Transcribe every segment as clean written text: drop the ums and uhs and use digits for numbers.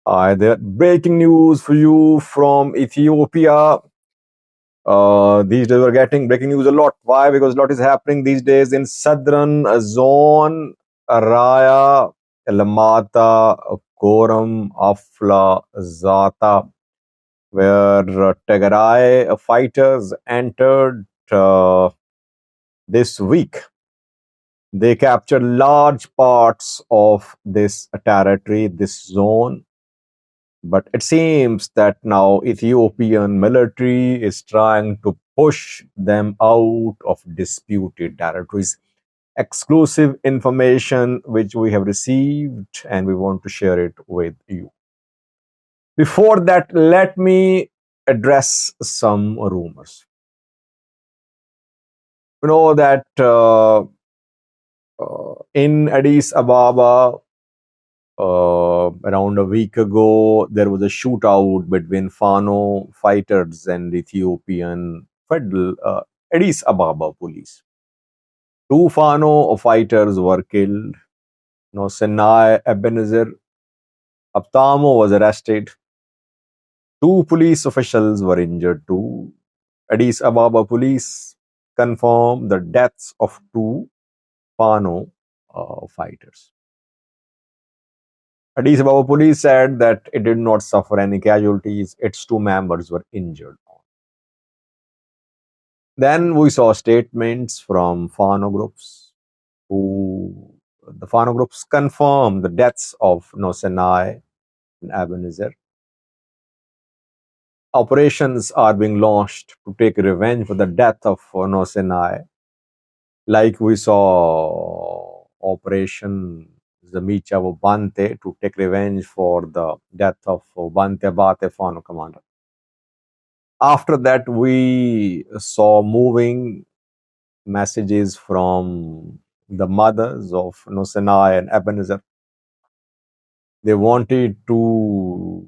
There breaking news for you from Ethiopia. These days we're getting breaking news a lot. Why? Because a lot is happening these days in southern zone, Raya, Alamata, Korem, Afla, Zata, where Tigray fighters entered this week. They captured large parts of this territory, this zone. But it seems that now Ethiopian military is trying to push them out of disputed territories. Exclusive information which we have received and we want to share it with you. Before that, let me address some rumors. You know that in Addis Ababa, around a week ago, there was a shootout between Fano fighters and Ethiopian federal Addis Ababa police. Two Fano fighters were killed. Senai Ebenezer Abtamo was arrested. Two police officials were injured too. Addis Ababa police confirmed the deaths of two Fano fighters. Addis Ababa police said that it did not suffer any casualties. Its two members were injured. Then we saw statements from Fano groups the Fano groups confirmed the deaths of Senai and Ebenezer. Operations are being launched to take revenge for the death of Senai. Like we saw Operation Zamicha Bante to take revenge for the death of Bante Bate Fano commander. After that, we saw moving messages from the mothers of Senai and Ebenezer. They wanted to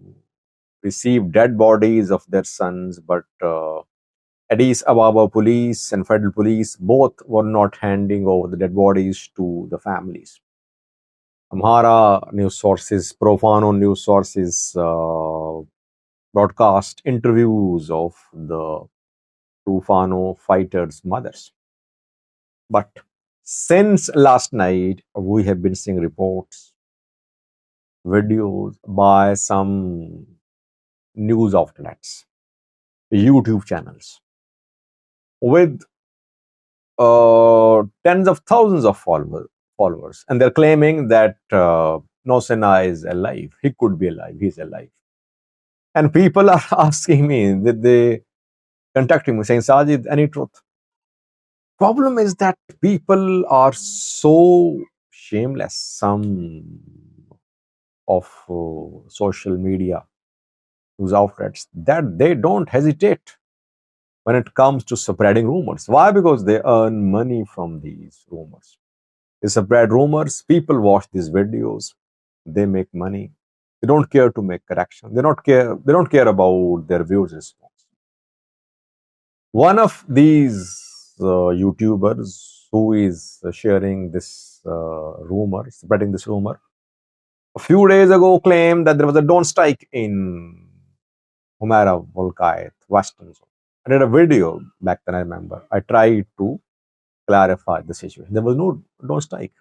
receive dead bodies of their sons, but Addis Ababa police and federal police both were not handing over the dead bodies to the families. Amhara news sources, Profano news sources broadcast interviews of the two Fano fighters' mothers. But since last night, we have been seeing reports, videos by some news outlets, YouTube channels with tens of thousands of followers, and they're claiming that Nosena is alive. He could be alive. He's alive. And people are asking me, did they contacting me saying, Sajid, any truth? Problem is that people are so shameless. Some of social media news outlets that they don't hesitate when it comes to spreading rumors. Why? Because they earn money from these rumors. They spread rumors, people watch these videos, they make money. They don't care to make correction. They don't care about their viewers' response. One of these YouTubers who is sharing this rumor, spreading this rumor, a few days ago claimed that there was a drone strike in Humera Volkait, Western zone. I did a video back then, I remember. I tried to clarify the situation. There was no drone strike.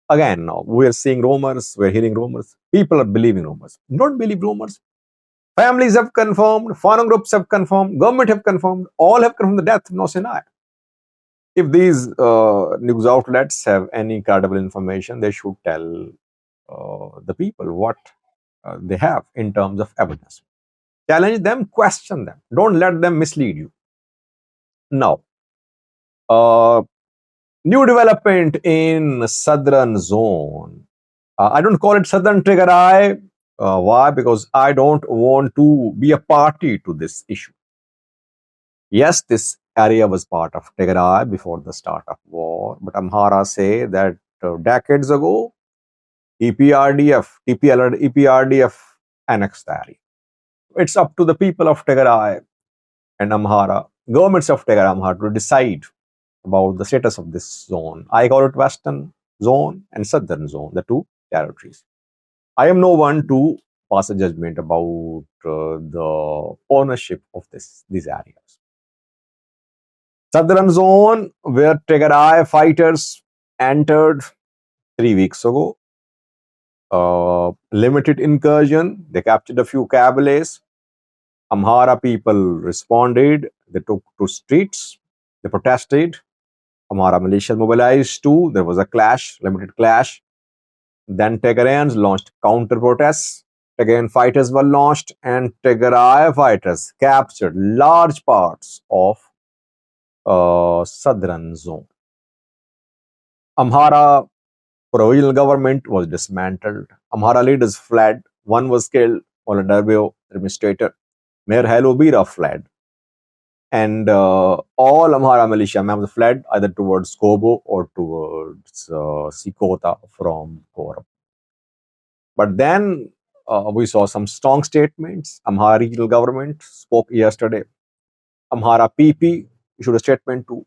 Again, now we're seeing rumors, we're hearing rumors. People are believing rumors. Don't believe rumors. Families have confirmed, foreign groups have confirmed, government have confirmed, all have confirmed the death of Nosenai. If these news outlets have any credible information, they should tell the people what they have in terms of evidence. Challenge them, question them. Don't let them mislead you. Now, new development in southern zone. I don't call it southern Tigray. Why? Because I don't want to be a party to this issue. Yes, this area was part of Tigray before the start of war, but Amhara say that decades ago, EPRDF annexed the area. It's up to the people of Tigray and Amhara, governments of Tigray and Amhara, to decide about the status of this zone. I call it Western zone and Southern zone, the two territories. I am no one to pass a judgment about the ownership of these areas. Southern zone, where Tigray fighters entered 3 weeks ago. Limited incursion. They captured a few cabalets. Amhara people responded. They took to streets. They protested. Amhara militia mobilized too. There was a clash, limited clash. Then Tigrayans launched counter protests. Tigrayan fighters were launched, and Tigray fighters captured large parts of southern zone. Amhara provisional government was dismantled. Amhara leaders fled. One was killed. Moladarbio administrator Mayor Halobira fled. And all Amhara militia members fled either towards Kobo or towards Sikota from Korem. But then we saw some strong statements. Amhara regional government spoke yesterday. Amhara PP issued a statement too,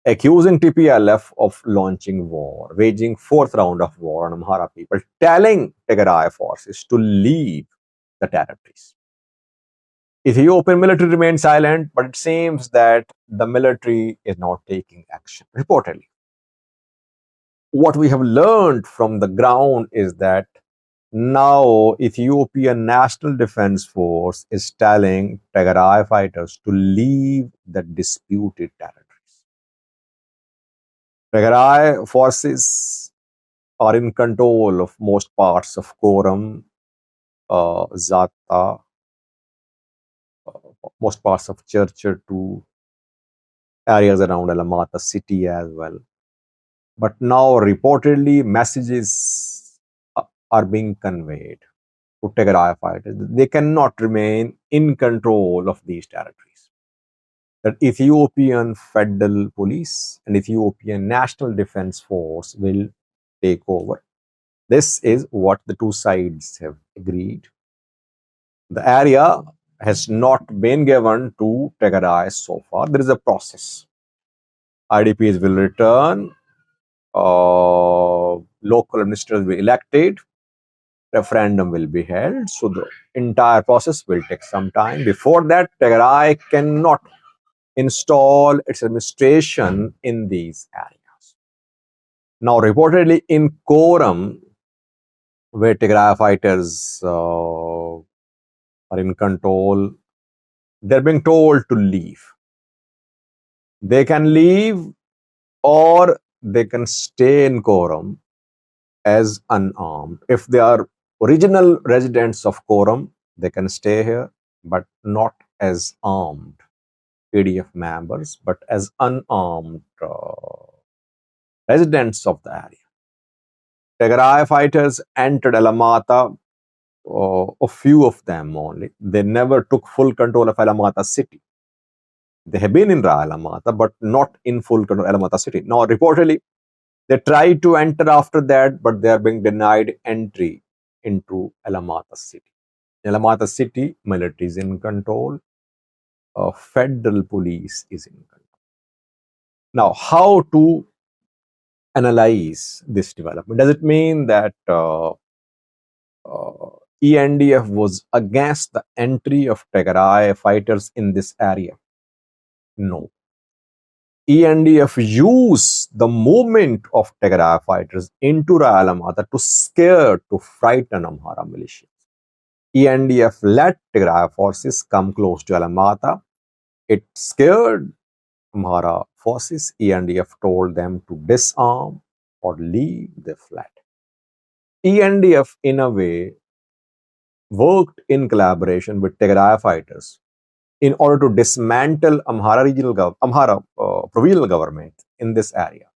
accusing TPLF of launching war, waging fourth round of war on Amhara people, telling Tigray forces to leave the territories. Ethiopian military remained silent, but it seems that the military is not taking action, reportedly. What we have learned from the ground is that now Ethiopian National Defense Force is telling Tigray fighters to leave the disputed territories. Tigray forces are in control of most parts of Korem, Zata, most parts of Churcher too, areas around Alamata city as well. But now reportedly messages are being conveyed to Tigray fighters. They cannot remain in control of these territories. That Ethiopian Federal Police and Ethiopian National Defense Force will take over. This is what the two sides have agreed. The area has not been given to Tigray so far. There is a process. IDPs will return. Local ministers will be elected, referendum will be held. So the entire process will take some time. Before that, Tigray cannot install its administration in these areas. Now, reportedly in Korem, where Tigray fighters are in control, they're being told to leave. They can leave or they can stay in Korem as unarmed. If they are original residents of Korem, they can stay here, but not as armed PDF members, but as unarmed residents of the area. Tigray fighters entered Alamata, a few of them only. They never took full control of Alamata city. They have been in Raya Alamata, but not in full control of Alamata city. Now, reportedly, they tried to enter after that, but they are being denied entry into Alamata city. Alamata city, military is in control. Federal police is in control. Now, how to analyze this development? Does it mean that ENDF was against the entry of Tigray fighters in this area? No. ENDF used the movement of Tigray fighters into Raya Alamata to scare, to frighten Amhara militias. ENDF let Tigray forces come close to Alamata. It scared Amhara forces. ENDF told them to disarm or leave. They fled. ENDF, in a way, worked in collaboration with Tigray fighters in order to dismantle Amhara provisional government in this area,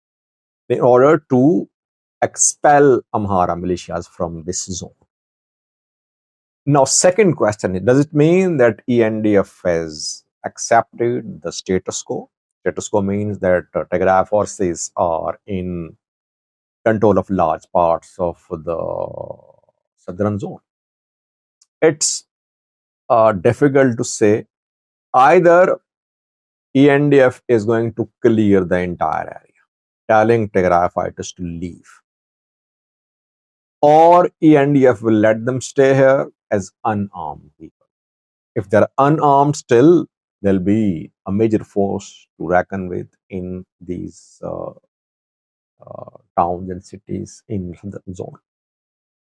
in order to expel Amhara militias from this zone. Now, second question is, does it mean that ENDF has accepted the status quo? Status quo means that Tigray forces are in control of large parts of the southern zone. It's difficult to say. Either ENDF is going to clear the entire area, telling Tigray fighters to leave. or ENDF will let them stay here as unarmed people. If they're unarmed, still there'll be a major force to reckon with in these towns and cities in the zone.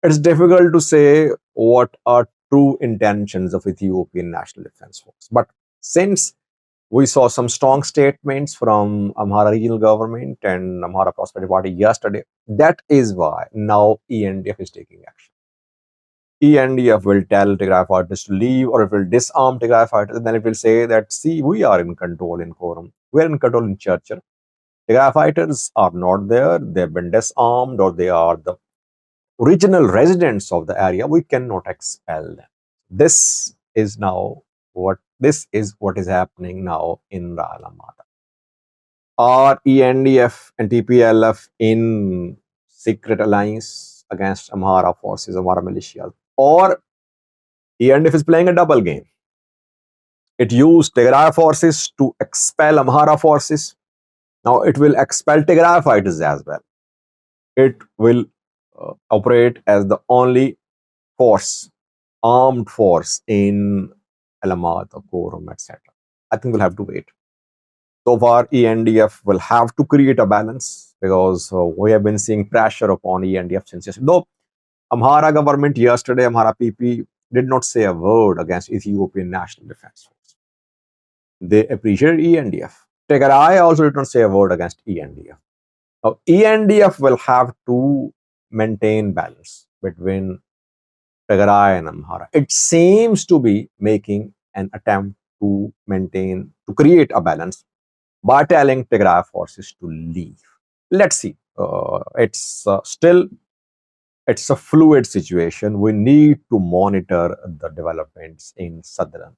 It's difficult to say what are true intentions of Ethiopian National Defense Force, but since we saw some strong statements from Amhara regional government and Amhara Prosperity Party yesterday, that is why now ENDF is taking action. ENDF will tell Tigray fighters to leave, or it will disarm Tigray fighters, and then it will say that, see, we are in control in Korem, we are in control in Churchill. Tigray fighters are not there, they've been disarmed, or they are the original residents of the area. We cannot expel them. This is what is happening now in Raya Alamata. Are ENDF and TPLF in secret alliance against Amhara forces, Amhara militias, or ENDF is playing a double game? It used Tigray forces to expel Amhara forces. Now it will expel Tigray fighters as well. It will operate as the only force, armed force in Alamata, Korem, etc. I think we'll have to wait. So far, ENDF will have to create a balance because we have been seeing pressure upon ENDF since yesterday. Though Amhara government yesterday, Amhara PP did not say a word against Ethiopian National Defense Force. They appreciated ENDF. Tigray also did not say a word against ENDF. Now, ENDF will have to maintain balance between Tigray and Amhara. It seems to be making an attempt to create a balance by telling Tigray forces to leave. Let's see. It's a fluid situation. We need to monitor the developments in southern